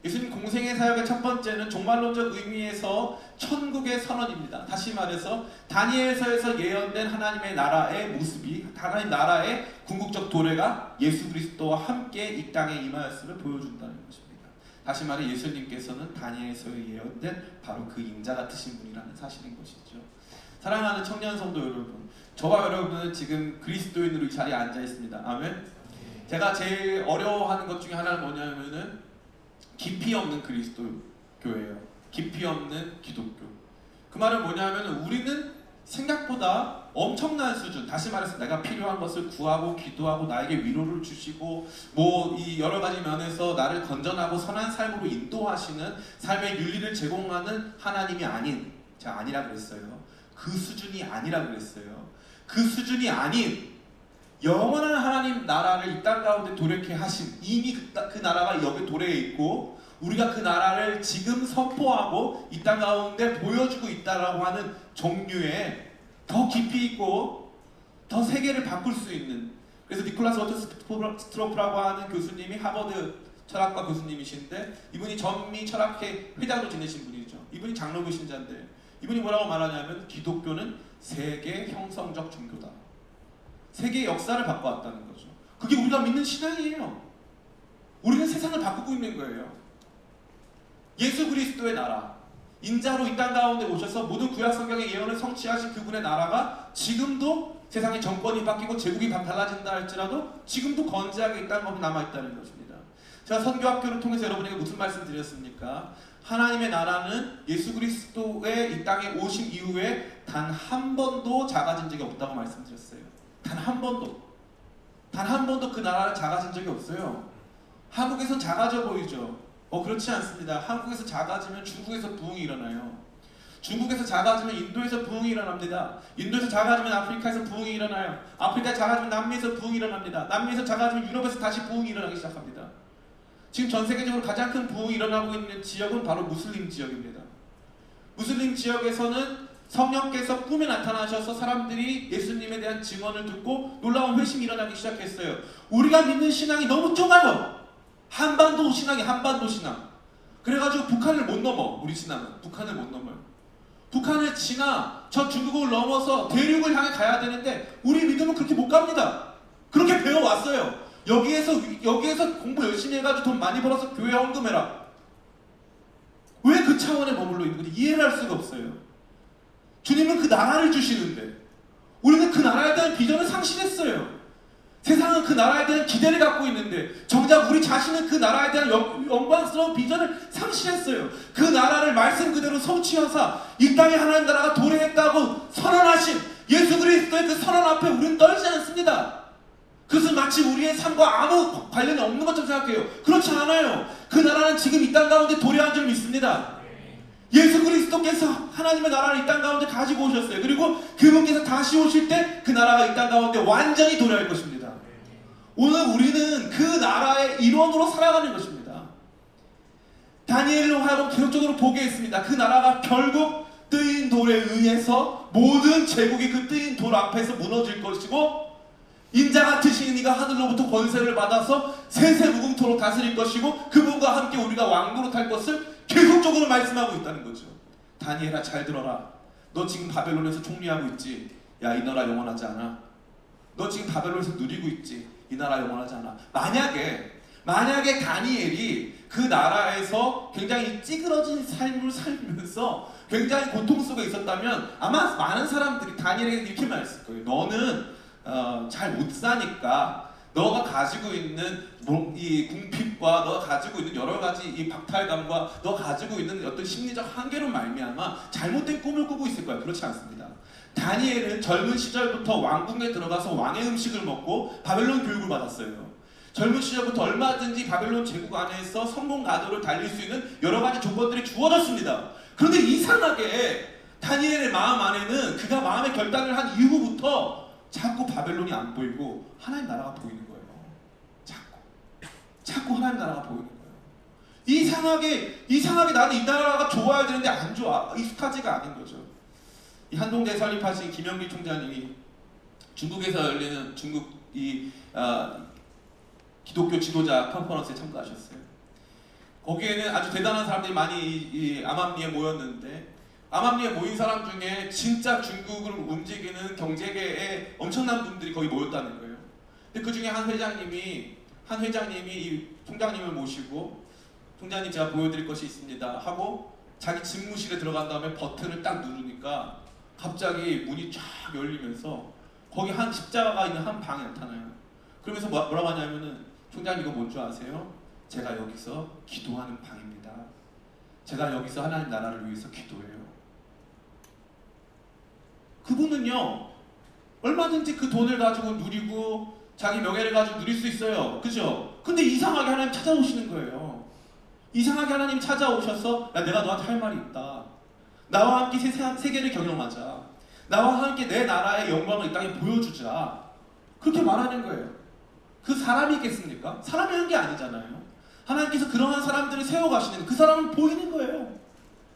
예수님 공생의 사역의 첫 번째는 종말론적 의미에서 천국의 선언입니다. 다시 말해서 다니엘서에서 예언된 하나님의 나라의 모습이, 하나님 나라의 궁극적 도래가 예수 그리스도와 함께 이 땅에 임하였음을 보여준다는 것입니다. 다시 말해 예수님께서는 다니엘서에 예언된 바로 그 인자 같으신 분이라는 사실인 것이죠. 사랑하는 청년 성도 여러분, 저와 여러분은 지금 그리스도인으로 이 자리에 앉아 있습니다. 아멘. 제가 제일 어려워하는 것 중에 하나는 뭐냐면은 깊이 없는 그리스도교예요. 깊이 없는 기독교. 그 말은 뭐냐면 우리는 생각보다 엄청난 수준, 다시 말해서 내가 필요한 것을 구하고 기도하고 나에게 위로를 주시고 이 여러 가지 면에서 나를 건전하고 선한 삶으로 인도하시는 삶의 윤리를 제공하는 하나님이 아닌, 제가 아니라 그랬어요. 그 수준이 아니라 그랬어요. 그 수준이 아닌 영원한 하나님 나라를 이 땅 가운데 도래케 하신, 이미 그 나라가 여기 도래해 있고 우리가 그 나라를 지금 선포하고 이 땅 가운데 보여주고 있다라고 하는 종류의 더 깊이 있고 더 세계를 바꿀 수 있는, 그래서 니콜라스 워터스트로프라고 하는 교수님이 하버드 철학과 교수님이신데 이분이 전미 철학회 회장으로 지내신 분이죠. 이분이 장로교 신자인데 이분이 뭐라고 말하냐면 기독교는 세계 형성적 종교다. 세계의 역사를 바꿔왔다는 거죠. 그게 우리가 믿는 신앙이에요. 우리는 세상을 바꾸고 있는 거예요. 예수 그리스도의 나라, 인자로 이 땅 가운데 오셔서 모든 구약 성경의 예언을 성취하신 그분의 나라가 지금도 세상의 정권이 바뀌고 제국이 달라진다 할지라도 지금도 건재하게 이 땅 가운데 남아있다는 것입니다. 제가 선교학교를 통해서 여러분에게 무슨 말씀 드렸습니까? 하나님의 나라는 예수 그리스도의 이 땅에 오신 이후에 단 한 번도 작아진 적이 없다고 말씀드렸어요. 단 한 번도. 단 한 번도 그 나라는 작아진 적이 없어요. 한국에선 작아져 보이죠. 그렇지 않습니다. 한국에서 작아지면 중국에서 부흥이 일어나요. 중국에서 작아지면 인도에서 부흥이 일어납니다. 인도에서 작아지면 아프리카에서 부흥이 일어나요. 아프리카에서 작아지면 남미에서 부흥이 일어납니다. 남미에서 작아지면 유럽에서 다시 부흥이 일어나기 시작합니다. 지금 전 세계적으로 가장 큰 부흥이 일어나고 있는 지역은 바로 무슬림 지역입니다. 무슬림 지역에서는 성령께서 꿈에 나타나셔서 사람들이 예수님에 대한 증언을 듣고 놀라운 회심이 일어나기 시작했어요. 우리가 믿는 신앙이 너무 좁아요. 한반도 신앙. 그래가지고 북한을 못 넘어. 우리 신앙은 북한을 못 넘어요. 북한을 지나 저 중국을 넘어서 대륙을 향해 가야 되는데 우리 믿음은 그렇게 못 갑니다. 그렇게 배워왔어요. 여기에서 공부 열심히 해가지고 돈 많이 벌어서 교회 헌금해라. 왜 그 차원에 머물러 있는 건지 이해를 할 수가 없어요. 주님은 그 나라를 주시는데 우리는 그 나라에 대한 비전을 상실했어요. 세상은 그 나라에 대한 기대를 갖고 있는데 정작 우리 자신은 그 나라에 대한 영광스러운 비전을 상실했어요. 그 나라를 말씀 그대로 성취하사 이 땅에 하나님 나라가 도래했다고 선언하신 예수 그리스도의 그 선언 앞에 우리는 떨지 않습니다. 그것은 마치 우리의 삶과 아무 관련이 없는 것처럼 생각해요. 그렇지 않아요. 그 나라는 지금 이 땅 가운데 도래한 줄 믿습니다. 예수 그리스도께서 하나님의 나라를 이 땅 가운데 가지고 오셨어요. 그리고 그분께서 다시 오실 때 그 나라가 이 땅 가운데 완전히 도래할 것입니다. 오늘 우리는 그 나라의 일원으로 살아가는 것입니다. 다니엘로 하여금 계속적으로 보게 했습니다. 그 나라가 결국 뜨인 돌에 의해서 모든 제국이 그 뜨인 돌 앞에서 무너질 것이고 인자 같으신 이가 하늘로부터 권세를 받아서 세세무궁토록 다스릴 것이고 그분과 함께 우리가 왕노릇할 것을 계속적으로 말씀하고 있다는 거죠. 다니엘아 잘 들어라. 너 지금 바벨론에서 총리하고 있지? 야, 이 나라 영원하지 않아. 너 지금 바벨론에서 누리고 있지? 이 나라 영원하지 않아. 만약에 다니엘이 그 나라에서 굉장히 찌그러진 삶을 살면서 굉장히 고통 속에 있었다면 아마 많은 사람들이 다니엘에게 이렇게 말했을 거예요. 너는 잘 못 사니까 너가 가지고 있는 이 궁핍과 너가 가지고 있는 여러 가지 이 박탈감과 너가 가지고 있는 어떤 심리적 한계로 말미암아 잘못된 꿈을 꾸고 있을 거야. 그렇지 않습니다. 다니엘은 젊은 시절부터 왕궁에 들어가서 왕의 음식을 먹고 바벨론 교육을 받았어요. 젊은 시절부터 얼마든지 바벨론 제국 안에서 성공 가도를 달릴 수 있는 여러 가지 조건들이 주어졌습니다. 그런데 이상하게 다니엘의 마음 안에는 그가 마음의 결단을 한 이후부터 자꾸 바벨론이 안 보이고 하나님 나라가 보이는 거예요. 자꾸 하나님 나라가 보이는 거예요. 이상하게 나는 이 나라가 좋아야 되는데 안 좋아. 익숙하지가 않은 거죠. 이 한동대 설립하신 김영기 총장님이 중국에서 열리는 중국 기독교 지도자 컨퍼런스에 참가하셨어요. 거기에는 아주 대단한 사람들이 많이 암암리에 모였는데 암암리에 모인 사람 중에 진짜 중국을 움직이는 경제계의 엄청난 분들이 거기 모였다는 거예요. 근데 그 중에 한 회장님이 이 총장님을 모시고 총장님 제가 보여드릴 것이 있습니다 하고 자기 집무실에 들어간 다음에 버튼을 딱 누르니까 갑자기 문이 쫙 열리면서 거기 한 십자가가 있는 한 방이 나타나요. 그러면서 뭐라고 하냐면은 총장님 이거 뭔 줄 아세요? 제가 여기서 기도하는 방입니다. 제가 여기서 하나님 나라를 위해서 기도해요. 그분은요 얼마든지 그 돈을 가지고 누리고 자기 명예를 가지고 누릴 수 있어요. 그죠? 근데 이상하게 하나님 찾아오시는 거예요. 이상하게 하나님 찾아오셔서 야, 내가 너한테 할 말이 있다. 나와 함께 세계를 경영하자. 나와 함께 내 나라의 영광을 이 땅에 보여주자. 그렇게 말하는 거예요. 그 사람이겠습니까? 사람이 한 게 아니잖아요. 하나님께서 그러한 사람들을 세워가시는 그 사람은 보이는 거예요.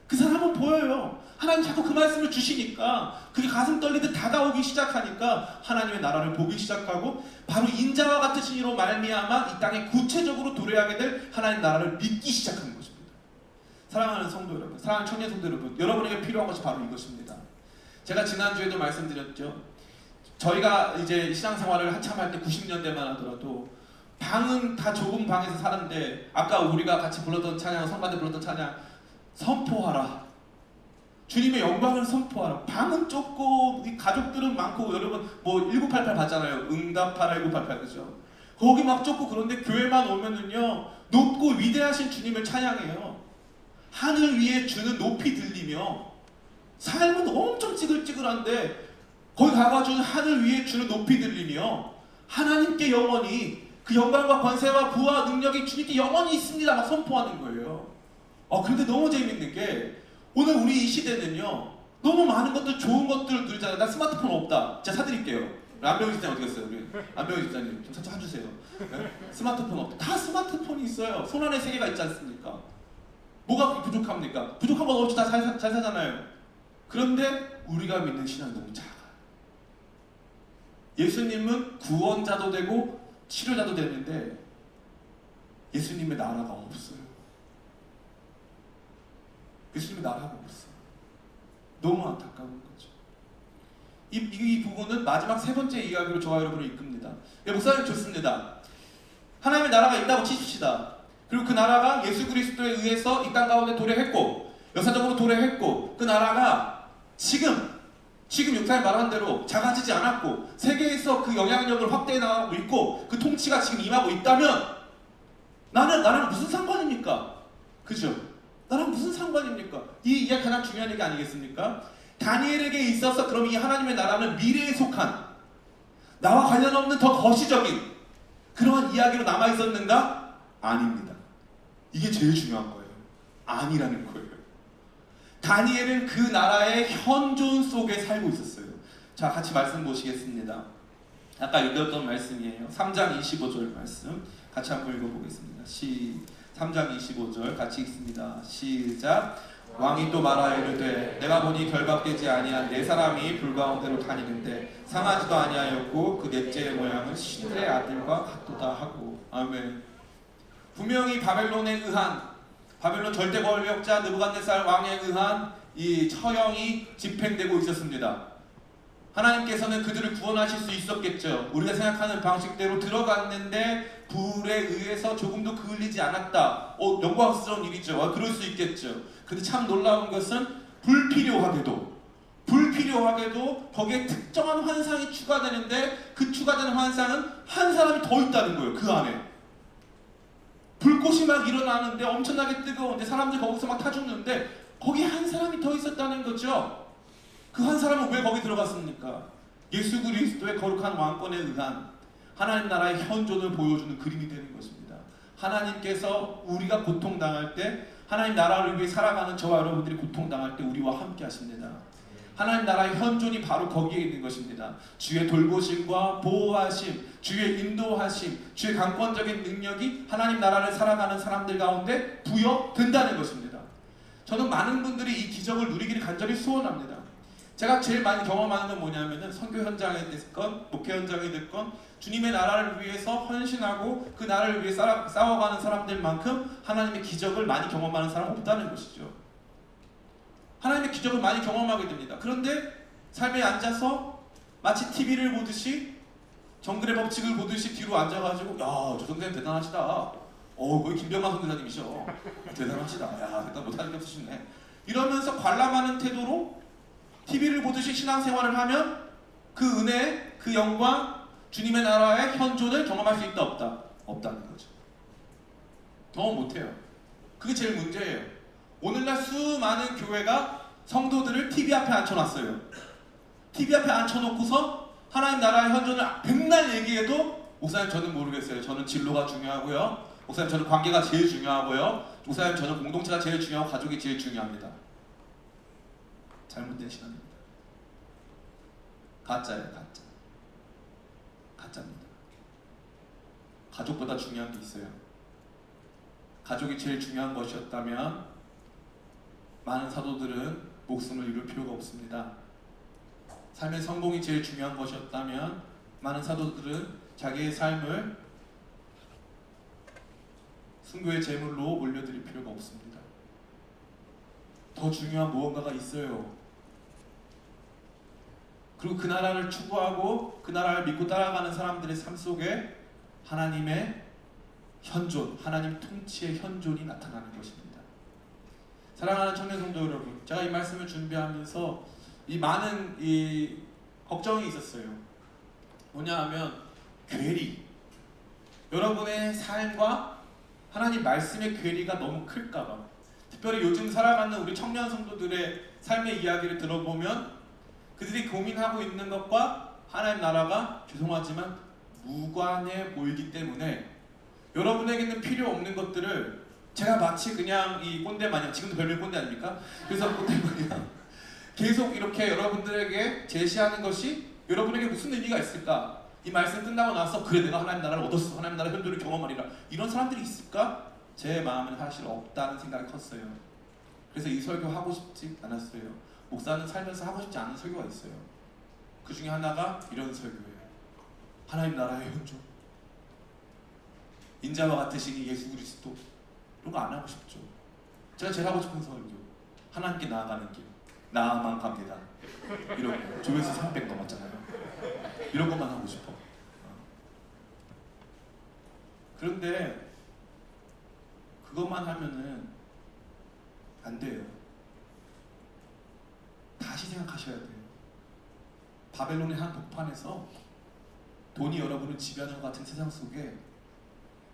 그 사람은 보여요. 하나님 자꾸 그 말씀을 주시니까 그게 가슴 떨리듯 다가오기 시작하니까 하나님의 나라를 보기 시작하고 바로 인자와 같으신 이로 말미암아 이 땅에 구체적으로 도래하게 될 하나님 나라를 믿기 시작하는 것입니다. 사랑하는 성도 여러분, 사랑하는 청년 성도 여러분, 여러분에게 필요한 것이 바로 이것입니다. 제가 지난주에도 말씀드렸죠. 저희가 이제 신앙생활을 한참 할 때 90년대만 하더라도 방은 다 좁은 방에서 살았는데 아까 우리가 같이 불렀던 찬양, 성가대 불렀던 찬양 선포하라. 주님의 영광을 선포하라. 방은 좁고 가족들은 많고 여러분 뭐 1988 봤잖아요. 응답하라 1988 그죠? 거기 막 좁고 그런데 교회만 오면은요 높고 위대하신 주님을 찬양해요. 하늘 위에 주는 높이 들리며 삶은 엄청 찌글찌글한데 거기 가가지고 하늘 위에 주는 높이 들리며 하나님께 영원히 그 영광과 권세와 부와 능력이 주님께 영원히 있습니다 막 선포하는 거예요. 그런데 너무 재밌는 게 오늘 우리 이 시대는요 너무 많은 것들 좋은 것들을 누리잖아요. 나 스마트폰 없다. 제가 사드릴게요. 안병희 집사님 어디 갔어요? 우리 안병희 집사님 좀 살짝 해주세요. 네? 스마트폰 없다. 다 스마트폰이 있어요. 손안에 세계가 있지 않습니까? 뭐가 부족합니까? 부족한 건 없이 다 잘 사잖아요. 그런데 우리가 믿는 신앙이 너무 작아요. 예수님은 구원자도 되고 치료자도 되는데 예수님의 나라가 없어요. 예수님의 나라가 없어요. 너무 안타까운 거죠. 이 부분은 마지막 세 번째 이야기로 저와 여러분을 이끕니다. 목사님 좋습니다. 하나님의 나라가 있다고 치십시다. 그리고 그 나라가 예수 그리스도에 의해서 이 땅 가운데 도래했고 역사적으로 도래했고 그 나라가 지금 역사에 말한 대로 작아지지 않았고 세계에서 그 영향력을 확대해 나가고 있고 그 통치가 지금 임하고 있다면 나랑 무슨 상관입니까? 그죠? 나랑 무슨 상관입니까? 이 이야기 가장 중요한 얘기 아니겠습니까? 다니엘에게 있어서 그럼 이 하나님의 나라는 미래에 속한 나와 관련 없는 더 거시적인 그러한 이야기로 남아있었는가? 아닙니다. 이게 제일 중요한 거예요. 아니라는 거예요. 다니엘은 그 나라의 현존 속에 살고 있었어요. 자, 같이 말씀 보시겠습니다. 아까 읽었던 말씀이에요. 3장 25절 말씀 같이 한번 읽어보겠습니다. 3장 25절 같이 읽습니다. 시작. 왕이 또 말하여 이르되 내가 보니 결박되지 아니한 네 사람이 불 가운데로 다니는데 상하지도 아니하였고 그 넷째의 모양은 신들의 아들과 같도다 하고. 아멘. 분명히 바벨론 절대 권력자 느부갓네살 왕에 의한 이 처형이 집행되고 있었습니다. 하나님께서는 그들을 구원하실 수 있었겠죠. 우리가 생각하는 방식대로 들어갔는데 불에 의해서 조금도 그을리지 않았다. 영광스러운 일이죠. 그럴 수 있겠죠. 근데 참 놀라운 것은 불필요하게도 거기에 특정한 환상이 추가되는데 그 추가되는 환상은 한 사람이 더 있다는 거예요. 그 안에 불꽃이 막 일어나는데 엄청나게 뜨거운데 사람들이 거기서 막 타 죽는데 거기에 한 사람이 더 있었다는 거죠. 그 한 사람은 왜 거기 들어갔습니까? 예수 그리스도의 거룩한 왕권에 의한 하나님 나라의 현존을 보여주는 그림이 되는 것입니다. 하나님께서 우리가 고통당할 때, 하나님 나라를 위해 살아가는 저와 여러분들이 고통당할 때 우리와 함께 하십니다. 하나님 나라의 현존이 바로 거기에 있는 것입니다. 주의 돌보심과 보호하심, 주의 인도하심, 주의 강권적인 능력이 하나님 나라를 살아가는 사람들 가운데 부여된다는 것입니다. 저는 많은 분들이 이 기적을 누리기를 간절히 소원합니다. 제가 제일 많이 경험하는 건 뭐냐면은 선교 현장에 됐건 목회 현장에 됐건 주님의 나라를 위해서 헌신하고 그 나라를 위해 싸워가는 사람들만큼 하나님의 기적을 많이 경험하는 사람은 없다는 것이죠. 하나님의 기적을 많이 경험하게 됩니다. 그런데 삶에 앉아서 마치 TV를 보듯이 정글의 법칙을 보듯이 뒤로 앉아가지고 야, 저 선생님 대단하시다. 거기 김병만 선교사님이셔. 대단하시다. 야, 일단 못하는 게 없으시네. 이러면서 관람하는 태도로 TV를 보듯이 신앙생활을 하면 그 은혜, 그 영광, 주님의 나라의 현존을 경험할 수 있다 없다? 없다는 거죠. 경험 못해요. 그게 제일 문제예요. 오늘날 수많은 교회가 성도들을 TV 앞에 앉혀놨어요. TV 앞에 앉혀놓고서 하나님 나라의 현존을 백날 얘기해도 목사님 저는 모르겠어요. 저는 진로가 중요하고요. 목사님 저는 관계가 제일 중요하고요. 목사님 저는 공동체가 제일 중요하고 가족이 제일 중요합니다. 잘못된 신앙입니다. 가짜예요. 가짜입니다. 가족보다 중요한 게 있어요. 가족이 제일 중요한 것이었다면 많은 사도들은 목숨을 잃을 필요가 없습니다. 삶의 성공이 제일 중요한 것이었다면 많은 사도들은 자기의 삶을 순교의 제물로 올려드릴 필요가 없습니다. 더 중요한 무언가가 있어요. 그리고 그 나라를 추구하고 그 나라를 믿고 따라가는 사람들의 삶 속에 하나님의 현존, 하나님 통치의 현존이 나타나는 것입니다. 사랑하는 청년 성도 여러분, 제가 이 말씀을 준비하면서 이 많은 걱정이 있었어요. 뭐냐 하면 괴리, 여러분의 삶과 하나님 말씀의 괴리가 너무 클까봐. 특별히 요즘 살아가는 우리 청년 성도들의 삶의 이야기를 들어보면 그들이 고민하고 있는 것과 하나님 나라가 죄송하지만 무관해 보이기 때문에 여러분에게는 필요 없는 것들을 제가 마치 그냥 이 꼰대 마냥, 지금도 별명 꼰대 아닙니까? 그래서 꼰대 마냥 계속 이렇게 여러분들에게 제시하는 것이 여러분에게 무슨 의미가 있을까? 이 말씀 끝나고 나서 그래 내가 하나님 나라를 얻었어, 하나님 나라 현존을 경험하리라, 이런 사람들이 있을까? 제 마음은 사실 없다는 생각이 컸어요. 그래서 이 설교 하고 싶지 않았어요. 목사는 살면서 하고 싶지 않은 설교가 있어요. 그 중에 하나가 이런 설교예요. 하나님 나라의 현존, 인자와 같으신 예수 그리스도, 이런 거 안 하고 싶죠. 제가 제일 하고 싶은 설교, 하나님께 나아가는 길, 나아만 갑니다. 이런 거 조회수 300 넘었잖아요. 이런 것만 하고 싶어. 그런데 그것만 하면은 안 돼요. 다시 생각하셔야 돼요. 바벨론의 한 복판에서 돈이 여러분을 지배하는 것 같은 세상 속에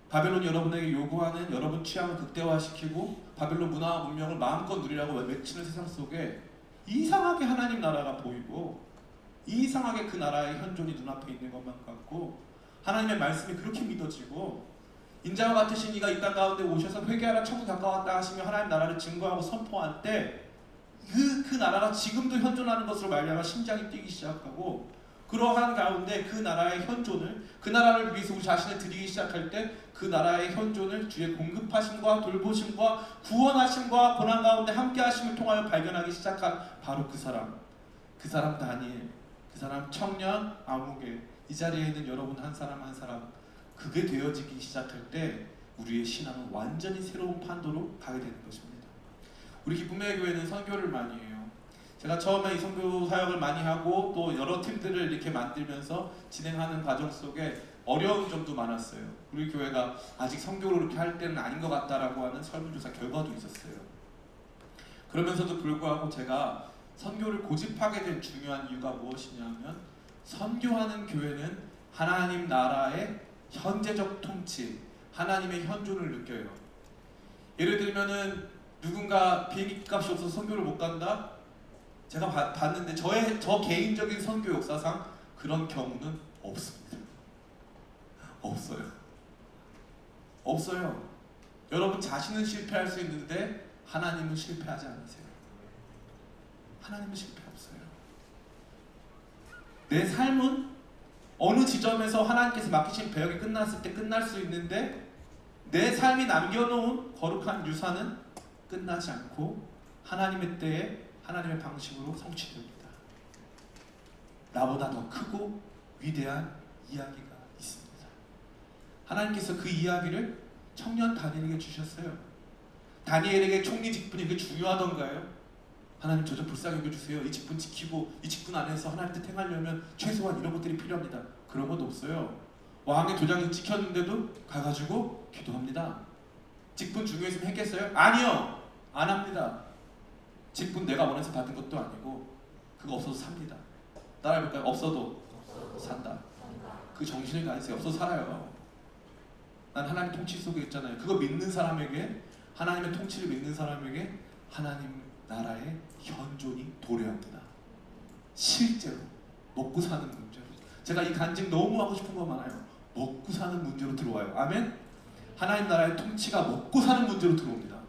바벨론이 여러분에게 요구하는 여러분 취향을 극대화시키고 바벨론 문화와 문명을 마음껏 누리라고 외치는 세상 속에 이상하게 하나님 나라가 보이고 이상하게 그 나라의 현존이 눈앞에 있는 것만 같고 하나님의 말씀이 그렇게 믿어지고 인자와 같으신 이가 이 땅 가운데 오셔서 회개하라 천국 가까웠다 하시며 하나님 나라를 증거하고 선포할 때 그 나라가 지금도 현존하는 것으로 말미암아 심장이 뛰기 시작하고 그러한 가운데 그 나라의 현존을, 그 나라를 위해서 우리 자신을 드리기 시작할 때 그 나라의 현존을 주의 공급하심과 돌보심과 구원하심과 고난 가운데 함께하심을 통하여 발견하기 시작한 바로 그 사람 다니엘, 그 사람 청년 아무개, 이 자리에 있는 여러분 한 사람 한 사람, 그게 되어지기 시작할 때 우리의 신앙은 완전히 새로운 판도로 가게 되는 것입니다. 우리 기쁨의 교회는 선교를 많이 해요. 제가 처음에 이 선교 사역을 많이 하고 또 여러 팀들을 이렇게 만들면서 진행하는 과정 속에 어려운 점도 많았어요. 우리 교회가 아직 선교를 그렇게 할 때는 아닌 것 같다라고 하는 설문조사 결과도 있었어요. 그러면서도 불구하고 제가 선교를 고집하게 된 중요한 이유가 무엇이냐면, 선교하는 교회는 하나님 나라의 현재적 통치, 하나님의 현존을 느껴요. 예를 들면은 누군가 비행기 값이 없어서 선교를 못 간다? 제가 봤는데 저 개인적인 선교 역사상 그런 경우는 없습니다. 없어요. 여러분 자신은 실패할 수 있는데 하나님은 실패하지 않으세요. 하나님은 실패 없어요. 내 삶은 어느 지점에서 하나님께서 맡기신 배역이 끝났을 때 끝날 수 있는데, 내 삶이 남겨놓은 거룩한 유산은 끝나지 않고 하나님의 때에 하나님의 방식으로 성취됩니다. 나보다 더 크고 위대한 이야기가 있습니다. 하나님께서 그 이야기를 청년 다니엘에게 주셨어요. 다니엘에게 총리 직분이 그게 중요하던가요? 하나님 저 좀 불쌍히 여겨주세요. 이 직분 지키고 이 직분 안에서 하나님 뜻 행하려면 최소한 이런 것들이 필요합니다. 그런 것도 없어요. 왕의 도장이 찍혔는데도 가가지고 기도합니다. 직분 중요했으면 했겠어요? 아니요. 안 합니다. 직분 내가 원해서 받은 것도 아니고 그거 없어도 삽니다. 따라해볼까요? 없어도 산다. 그 정신을 가지세요. 없어도 살아요. 난 하나님 통치 속에 있잖아요. 그거 믿는 사람에게, 하나님의 통치를 믿는 사람에게 하나님 나라의 현존이 도래합니다. 실제로 먹고 사는 문제로. 제가 이 간증 너무 하고 싶은 거 많아요. 먹고 사는 문제로 들어와요. 아멘. 하나님 나라의 통치가 먹고 사는 문제로 들어옵니다.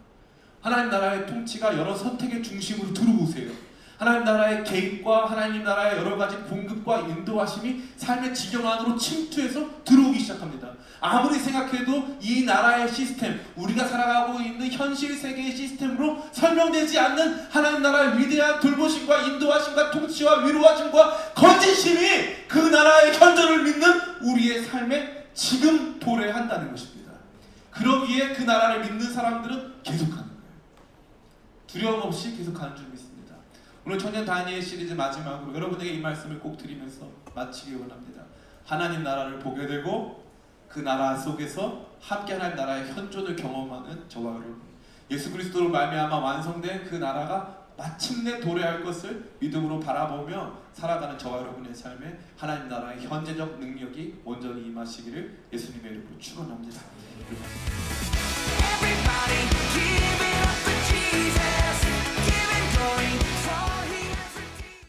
하나님 나라의 통치가 여러 선택의 중심으로 들어오세요. 하나님 나라의 개입과 하나님 나라의 여러 가지 공급과 인도하심이 삶의 지경 안으로 침투해서 들어오기 시작합니다. 아무리 생각해도 이 나라의 시스템, 우리가 살아가고 있는 현실 세계의 시스템으로 설명되지 않는 하나님 나라의 위대한 돌보심과 인도하심과 통치와 위로하심과 건진심이 그 나라의 현존을 믿는 우리의 삶에 지금 도래한다는 것입니다. 그러기에 그 나라를 믿는 사람들은 계속하는 거예요. 두려움 없이 계속하는 줄 믿습니다. 오늘 청년 다니엘 시리즈 마지막으로 여러분에게 이 말씀을 꼭 드리면서 마치기 원합니다. 하나님 나라를 보게 되고 그 나라 속에서 함께 하나님 나라의 현존을 경험하는 저와 여러분, 예수 그리스도로 말미암아 완성된 그 나라가 마침내 도래할 것을 믿음으로 바라보며 살아가는 저와 여러분의 삶에 하나님 나라의 현재적 능력이 온전히 임하시기를 예수님의 이름으로 축원합니다. Everybody give it